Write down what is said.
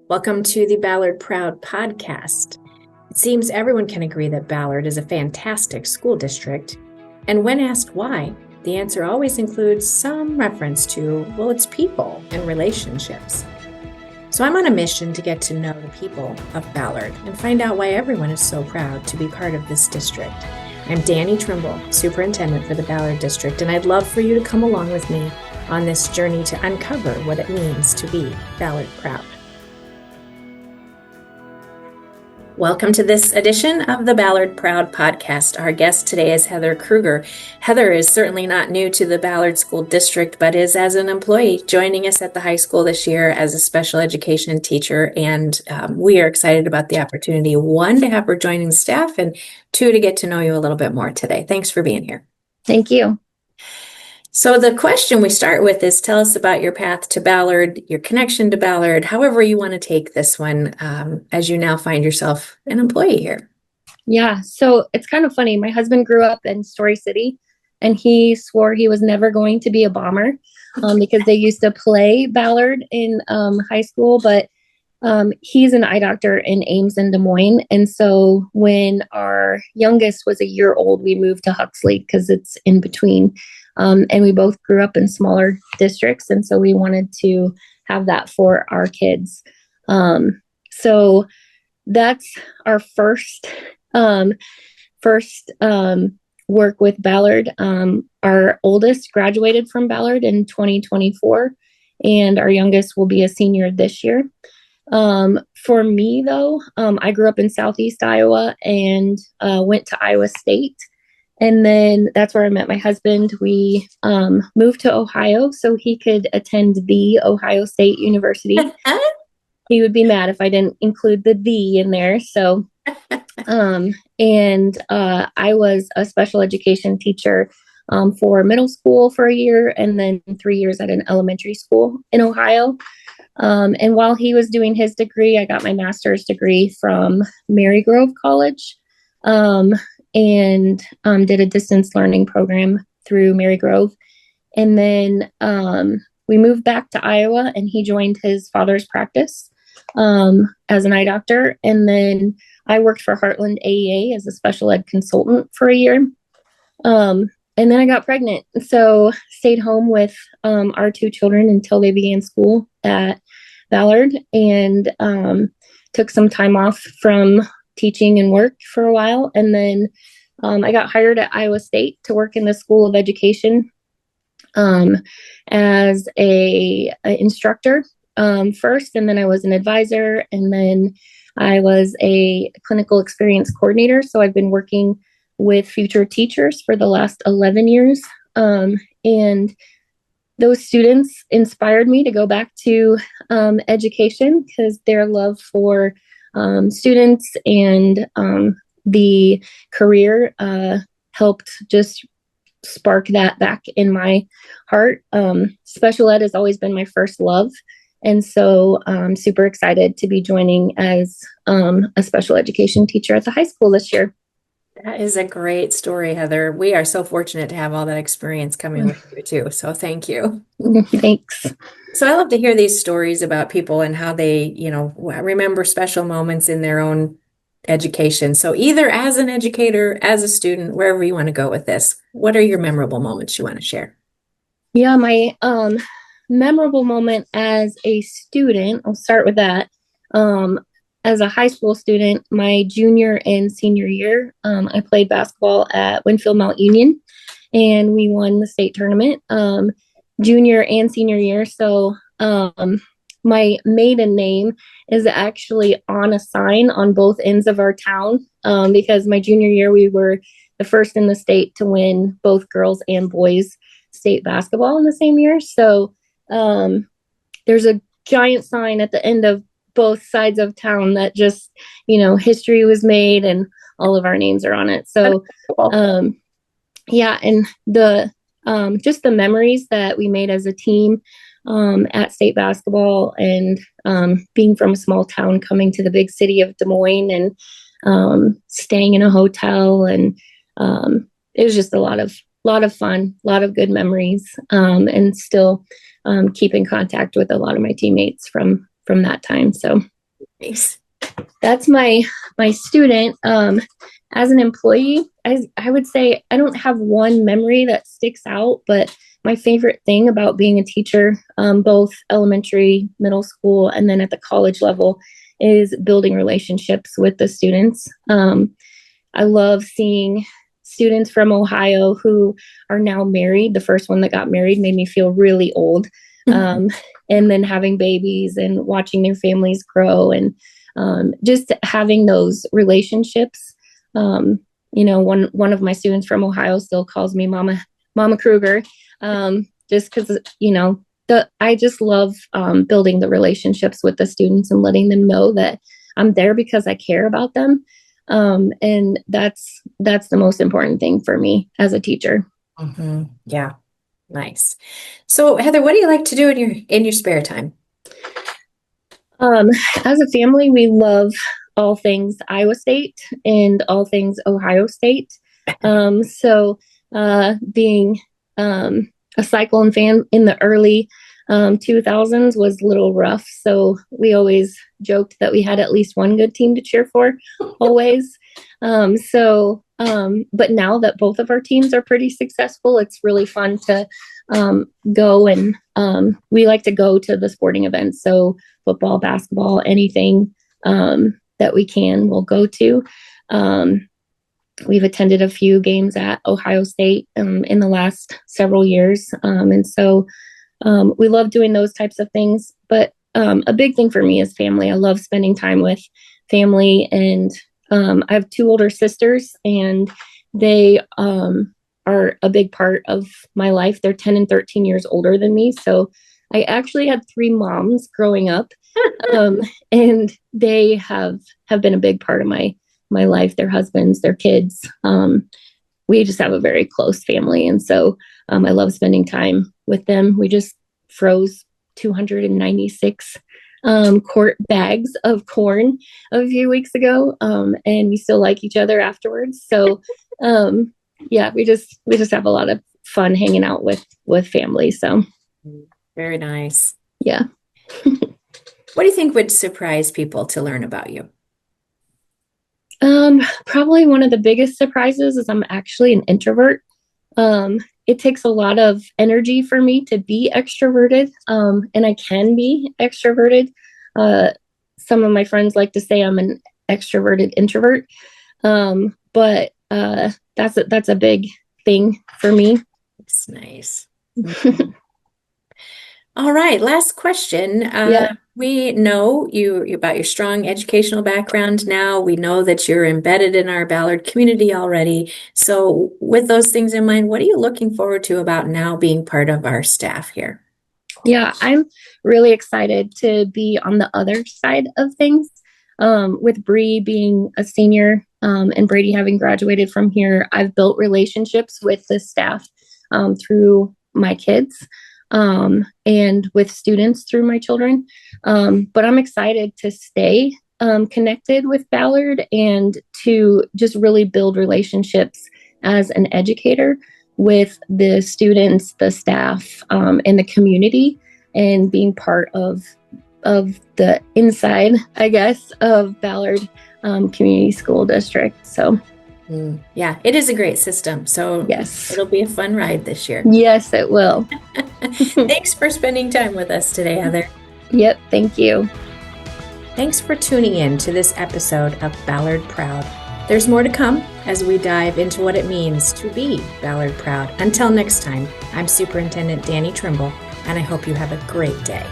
Welcome to the Ballard Proud podcast. It seems everyone can agree that Ballard is a fantastic school district, and when asked why, the answer always includes some reference to, well, it's people and relationships. So I'm on a mission to get to know the people of Ballard and find out why everyone is so proud to be part of this district. I'm Danny Trimble, Superintendent for the Ballard District, and I'd love for you to come along with me on this journey to uncover what it means to be Ballard Proud. Welcome to this edition of the Ballard Proud podcast. Our guest today is Heather Kruger. Heather is certainly not new to the Ballard School District, but is as an employee joining us at the high school this year as a special education teacher. And we are excited about the opportunity, one, to have her joining the staff, and two, to get to know you a little bit more today. Thanks for being here. Thank you. So the question we start with is, tell us about your path to Ballard, your connection to Ballard, however you want to take this one, as you now find yourself an employee here. Yeah, so it's kind of funny. My husband grew up in Story City, and he swore he was never going to be a bomber because they used to play Ballard in high school, but he's an eye doctor in Ames and Des Moines. And so when our youngest was a year old, we moved to Huxley because it's in between. And we both grew up in smaller districts. And so we wanted to have that for our kids. So that's our first work with Ballard. Our oldest graduated from Ballard in 2024, and our youngest will be a senior this year. For me, though, I grew up in Southeast Iowa and went to Iowa State. And then that's where I met my husband. We moved to Ohio so he could attend the Ohio State University. He would be mad if I didn't include the in there. So, I was a special education teacher for middle school for a year and then 3 years at an elementary school in Ohio. And while he was doing his degree, I got my master's degree from Marygrove College. And did a distance learning program through Marygrove. And then we moved back to Iowa, and he joined his father's practice as an eye doctor. And then I worked for Heartland AEA as a special ed consultant for a year. And then I got pregnant. So stayed home with our two children until they began school at Ballard, and took some time off from teaching and work for a while. And then I got hired at Iowa State to work in the School of Education as a instructor first, and then I was an advisor, and then I was a clinical experience coordinator. So I've been working with future teachers for the last 11 years. And those students inspired me to go back to education because their love for students and the career helped just spark that back in my heart. Special ed has always been my first love. And so I'm super excited to be joining as a special education teacher at the high school this year. That is a great story, Heather. We are so fortunate to have all that experience coming with you too. So thank you. Thanks. So I love to hear these stories about people and how they, remember special moments in their own education. So either as an educator, as a student, wherever you want to go with this, what are your memorable moments you want to share? Yeah, my memorable moment as a student, I'll start with that. As a high school student, my junior and senior year, I played basketball at Winfield Mount Union, and we won the state tournament junior and senior year. So my maiden name is actually on a sign on both ends of our town because my junior year, we were the first in the state to win both girls and boys state basketball in the same year. So there's a giant sign at the end of both sides of town that just, history was made and all of our names are on it. So, yeah. And the, just the memories that we made as a team, at state basketball and, being from a small town, coming to the big city of Des Moines and, staying in a hotel. And, it was just a lot of fun, a lot of good memories, and still, keep in contact with a lot of my teammates from that time. So Nice. That's my student. As an employee, I would say I don't have one memory that sticks out, but my favorite thing about being a teacher, both elementary, middle school, and then at the college level, is building relationships with the students. I love seeing students from Ohio who are now married. The first one that got married made me feel really old. And then having babies and watching their families grow, and just having those relationships. One of my students from Ohio still calls me Mama Kruger, just because, I just love building the relationships with the students and letting them know that I'm there because I care about them. And that's the most important thing for me as a teacher. Mm-hmm. Yeah. Nice. So Heather, what do you like to do in your spare time? As a family, we love all things Iowa State and all things Ohio State. So being a Cyclone fan in the early 2000s was a little rough. So we always joked that we had at least one good team to cheer for, always. But now that both of our teams are pretty successful, it's really fun to go, and we like to go to the sporting events. So football, basketball, anything that we can, we'll go to. We've attended a few games at Ohio State in the last several years. And so we love doing those types of things. But a big thing for me is family. I love spending time with family. And I have two older sisters, and they are a big part of my life. They're 10 and 13 years older than me. So I actually had three moms growing up, and they have been a big part of my life, their husbands, their kids. We just have a very close family. And so I love spending time with them. We just froze 296 quart bags of corn a few weeks ago. And we still like each other afterwards. So yeah, we just have a lot of fun hanging out with family. So very nice. Yeah. What do you think would surprise people to learn about you? Probably one of the biggest surprises is I'm actually an introvert. It takes a lot of energy for me to be extroverted, and I can be extroverted. Some of my friends like to say I'm an extroverted introvert, but that's a big thing for me. It's nice. All right, last question. Yeah. We know you about your strong educational background now. We know that you're embedded in our Ballard community already. So with those things in mind, what are you looking forward to about now being part of our staff here? Yeah, I'm really excited to be on the other side of things. With Bree being a senior and Brady having graduated from here, I've built relationships with the staff through my kids. And with students through my children. But I'm excited to stay connected with Ballard and to just really build relationships as an educator with the students, the staff, and the community, and being part of the inside, I guess, of Ballard Community School District. So yeah, it is a great system. So yes, it'll be a fun ride this year. Yes, it will. Thanks for spending time with us today, Heather. Yep, thank you. Thanks for tuning in to this episode of Ballard Proud. There's more to come as we dive into what it means to be Ballard Proud. Until next time, I'm Superintendent Danny Trimble, and I hope you have a great day.